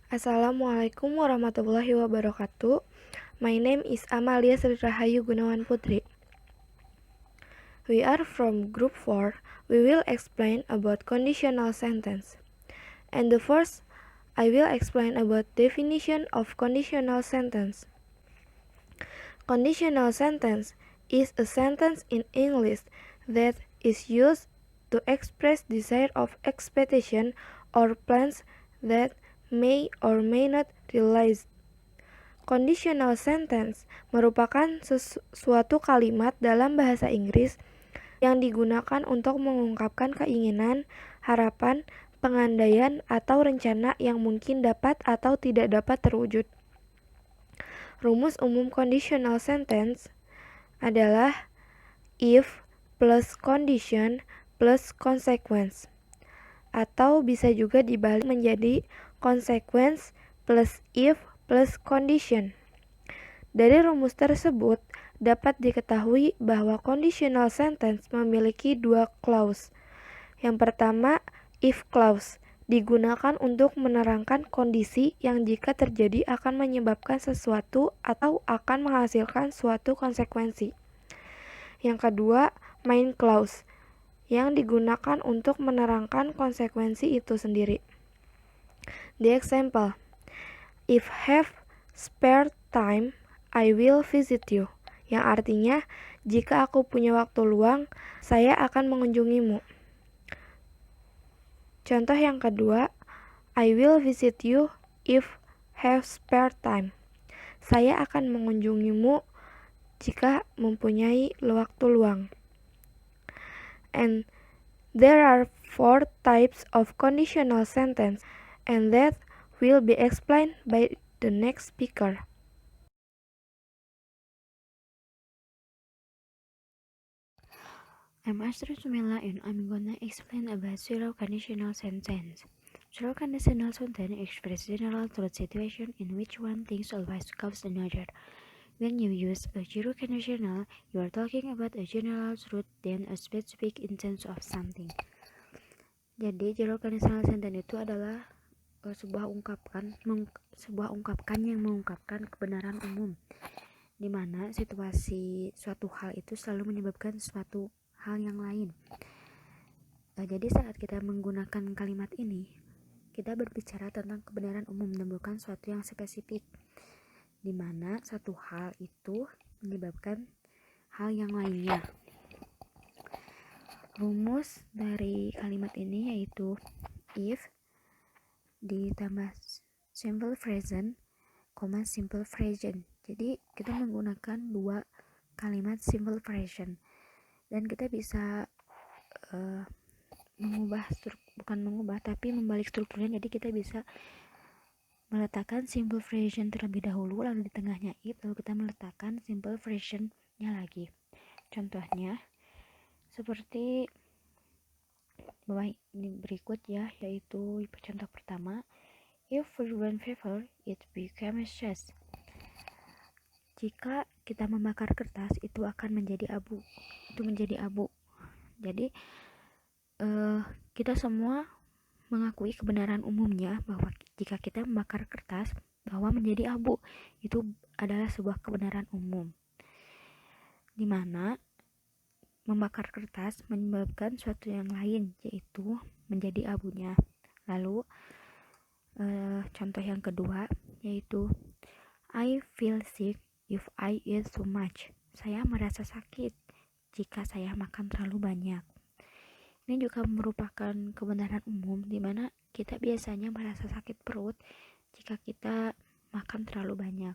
Assalamualaikum warahmatullahi wabarakatuh. My name is Amalia Sri Rahayu Gunawan Putri. We are from Group 4. We will explain about conditional sentence. And the first, I will explain about definition of conditional sentence. Conditional sentence is a sentence in English that is used to express desire of expectation or plans that may or may not realize. Conditional sentence merupakan suatu kalimat dalam bahasa Inggris yang digunakan untuk mengungkapkan keinginan, harapan, pengandaian, atau rencana yang mungkin dapat atau tidak dapat terwujud. Rumus umum conditional sentence adalah if plus condition plus consequence, atau bisa juga dibalik menjadi consequence plus if plus condition. Dari rumus tersebut dapat diketahui bahwa conditional sentence memiliki dua clause. Yang pertama, if clause digunakan untuk menerangkan kondisi yang jika terjadi akan menyebabkan sesuatu atau akan menghasilkan suatu konsekuensi. Yang kedua, main clause yang digunakan untuk menerangkan konsekuensi itu sendiri. The example, if have spare time, I will visit you, yang artinya, jika aku punya waktu luang, saya akan mengunjungimu. Contoh yang kedua, I will visit you if have spare time. Saya akan mengunjungimu jika mempunyai waktu luang. And there are 4 types of conditional sentence, and that will be explained by the next speaker. I'm Astrid Sumela and I'm gonna explain about zero conditional sentence. Zero conditional sentence express general truth situation in which one thing always causes another. When you use a zero conditional, you are talking about a general truth than a specific instance of something. Jadi zero conditional sentence itu adalah sebuah ungkapan yang mengungkapkan kebenaran umum, di mana situasi suatu hal itu selalu menyebabkan suatu hal yang lain. Jadi saat kita menggunakan kalimat ini, kita berbicara tentang kebenaran umum dan bukan suatu yang spesifik, di mana satu hal itu menyebabkan hal yang lainnya. Rumus dari kalimat ini yaitu if ditambah simple present, simple present. Jadi kita menggunakan dua kalimat simple present dan kita bisa membalik strukturnya. Jadi kita bisa meletakkan simple present terlebih dahulu, lalu di tengahnya if, lalu kita meletakkan simple presentnya lagi. Contohnya seperti bawah ini berikut ya, yaitu contoh pertama, if we burn paper it becomes dust. Jika kita membakar kertas itu akan menjadi abu. Jadi kita semua mengakui kebenaran umumnya bahwa jika kita membakar kertas bahwa menjadi abu itu adalah sebuah kebenaran umum, di mana membakar kertas menyebabkan suatu yang lain yaitu menjadi abunya. Lalu contoh yang kedua yaitu I feel sick if I eat too much. Saya merasa sakit jika saya makan terlalu banyak. Ini juga merupakan kebenaran umum di mana kita biasanya merasa sakit perut jika kita makan terlalu banyak.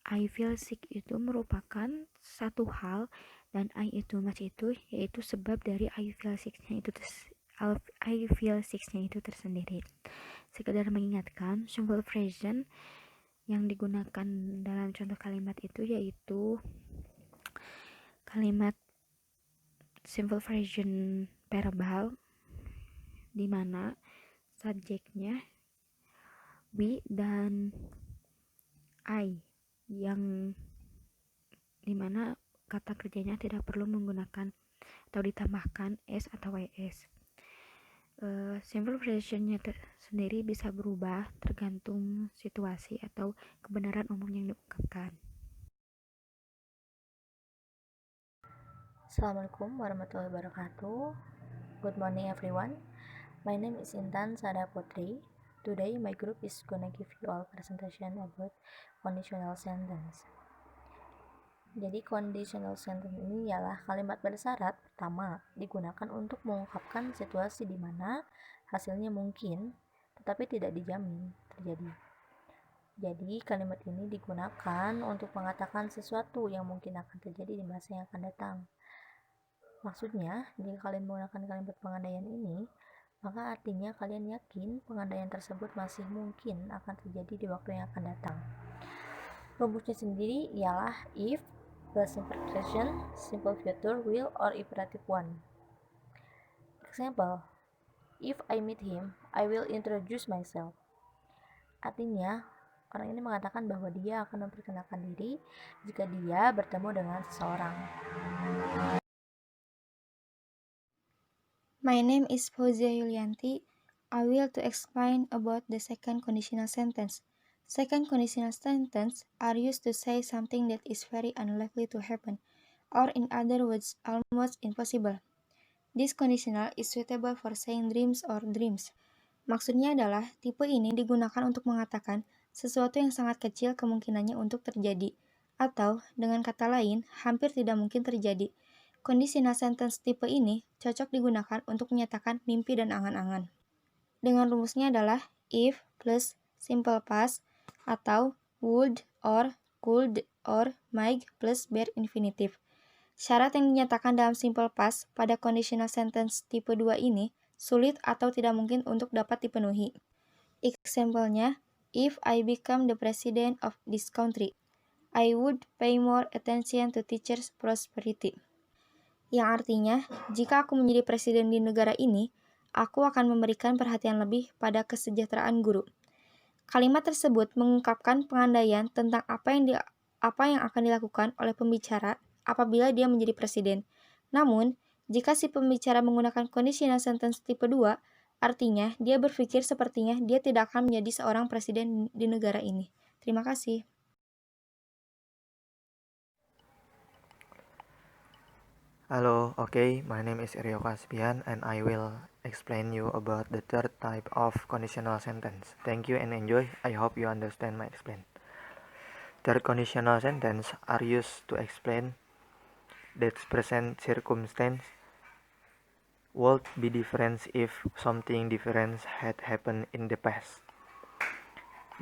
I feel sick itu merupakan satu hal dan I eat too much itu yaitu sebab dari I feel sick-nya itu tersendiri. Sekedar mengingatkan, simple present yang digunakan dalam contoh kalimat itu yaitu kalimat simple present verbal, di mana subjeknya we dan I, yang dimana kata kerjanya tidak perlu menggunakan atau ditambahkan s atau ys. Simple presentnya sendiri bisa berubah tergantung situasi atau kebenaran umum yang diungkapkan. Assalamualaikum warahmatullahi wabarakatuh. Good morning everyone. My name is Intan Sada Putri. Today my group is gonna give you all presentation about conditional sentence. Jadi conditional sentence ini ialah kalimat bersyarat pertama digunakan untuk mengungkapkan situasi di mana hasilnya mungkin tetapi tidak dijamin terjadi. Jadi kalimat ini digunakan untuk mengatakan sesuatu yang mungkin akan terjadi di masa yang akan datang. Maksudnya, jika kalian menggunakan kalimat pengandaian ini, maka artinya kalian yakin pengandaian tersebut masih mungkin akan terjadi di waktu yang akan datang. Rumusnya sendiri ialah if plus imperfection, simple future, will, or imperative one. Example, if I meet him, I will introduce myself. Artinya, orang ini mengatakan bahwa dia akan memperkenalkan diri jika dia bertemu dengan seseorang. My name is Fauzia Yulianti. I will to explain about the second conditional sentence. Second conditional sentence are used to say something that is very unlikely to happen, or in other words, almost impossible. This conditional is suitable for saying dreams or dreams. Maksudnya adalah tipe ini digunakan untuk mengatakan sesuatu yang sangat kecil kemungkinannya untuk terjadi, atau dengan kata lain, hampir tidak mungkin terjadi. Conditional sentence tipe ini cocok digunakan untuk menyatakan mimpi dan angan-angan. Dengan rumusnya adalah if plus simple past atau would or could or might plus bare infinitive. Syarat yang dinyatakan dalam simple past pada conditional sentence tipe 2 ini sulit atau tidak mungkin untuk dapat dipenuhi. Example-nya, if I become the president of this country, I would pay more attention to teachers' prosperity. Yang artinya, jika aku menjadi presiden di negara ini, aku akan memberikan perhatian lebih pada kesejahteraan guru. Kalimat tersebut mengungkapkan pengandaian tentang apa yang akan dilakukan oleh pembicara apabila dia menjadi presiden. Namun, jika si pembicara menggunakan conditional sentence tipe 2, artinya dia berpikir sepertinya dia tidak akan menjadi seorang presiden di negara ini. Terima kasih. Hello, okay, my name is Rio Kaspian and I will explain you about the third type of conditional sentence. Thank you and enjoy. I hope you understand my explain. Third conditional sentence are used to explain that present circumstance would be different if something different had happened in the past.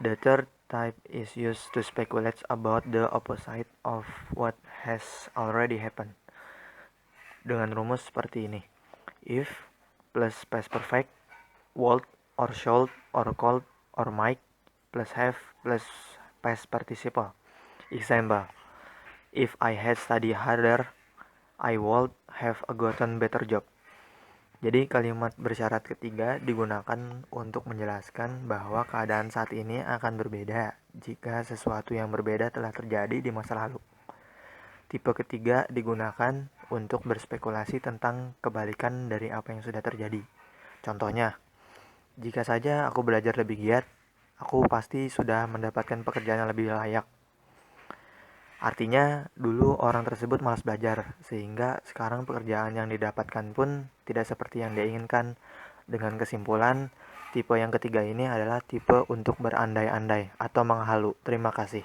The third type is used to speculate about the opposite of what has already happened. Dengan rumus seperti ini. If plus past perfect, would or should or could or might plus have plus past participle. Example, if I had studied harder, I would have gotten better job. Jadi kalimat bersyarat ketiga digunakan untuk menjelaskan bahwa keadaan saat ini akan berbeda jika sesuatu yang berbeda telah terjadi di masa lalu. Tipe ketiga digunakan untuk berspekulasi tentang kebalikan dari apa yang sudah terjadi. Contohnya, jika saja aku belajar lebih giat, aku pasti sudah mendapatkan pekerjaan yang lebih layak. Artinya, dulu orang tersebut malas belajar, sehingga sekarang pekerjaan yang didapatkan pun tidak seperti yang dia inginkan. Dengan kesimpulan, tipe yang ketiga ini adalah tipe untuk berandai-andai atau menghalu. Terima kasih.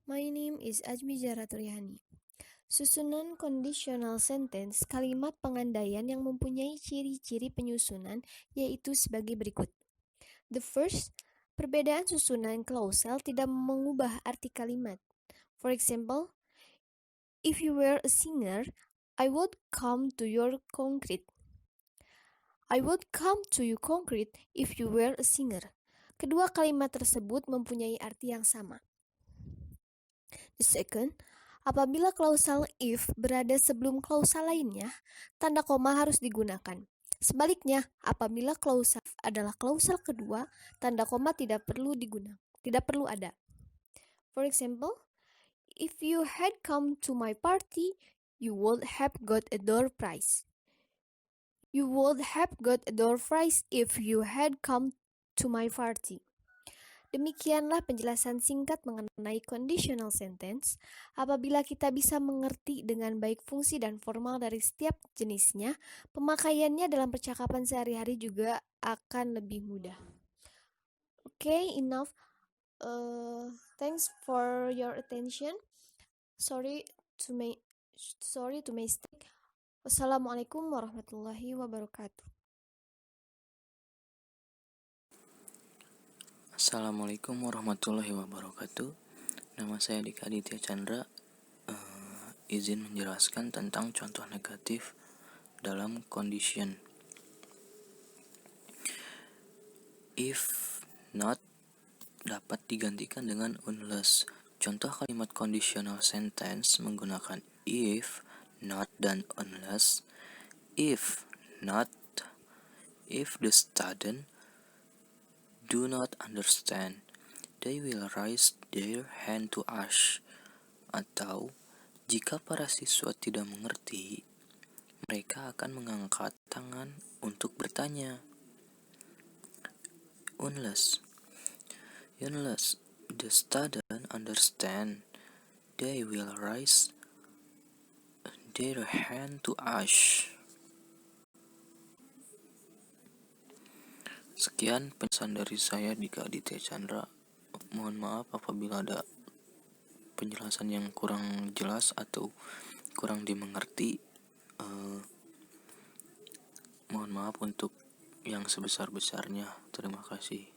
My name is Ajmi Jaraturiani. Susunan conditional sentence kalimat pengandaian yang mempunyai ciri-ciri penyusunan yaitu sebagai berikut. The first, perbedaan susunan klausal tidak mengubah arti kalimat. For example, if you were a singer, I would come to your concrete. I would come to you concrete if you were a singer. Kedua kalimat tersebut mempunyai arti yang sama. The second, apabila klausal if berada sebelum klausal lainnya, tanda koma harus digunakan. Sebaliknya, apabila klausal if adalah klausal kedua, tanda koma tidak perlu ada. For example, If you had come to my party, you would have got a door prize. You would have got a door prize if you had come to my party. Demikianlah penjelasan singkat mengenai conditional sentence. Apabila kita bisa mengerti dengan baik fungsi dan formal dari setiap jenisnya, pemakaiannya dalam percakapan sehari-hari juga akan lebih mudah. Okay, enough. Thanks for your attention. Sorry to mistake. Wassalamualaikum warahmatullahi wabarakatuh. Assalamualaikum warahmatullahi wabarakatuh. Nama saya Dika Aditya Chandra. Izin menjelaskan tentang contoh negatif dalam condition. If not dapat digantikan dengan unless. Contoh kalimat conditional sentence menggunakan if, not, dan unless. If not, if the student do not understand, they will raise their hand to ask. Atau, jika para siswa tidak mengerti, mereka akan mengangkat tangan untuk bertanya. Unless the student understand, they will raise their hand to ask. Sekian penjelasan dari saya, Dika Aditya Chandra. Mohon maaf apabila ada penjelasan yang kurang jelas atau kurang dimengerti. Mohon maaf untuk yang sebesar-besarnya. Terima kasih.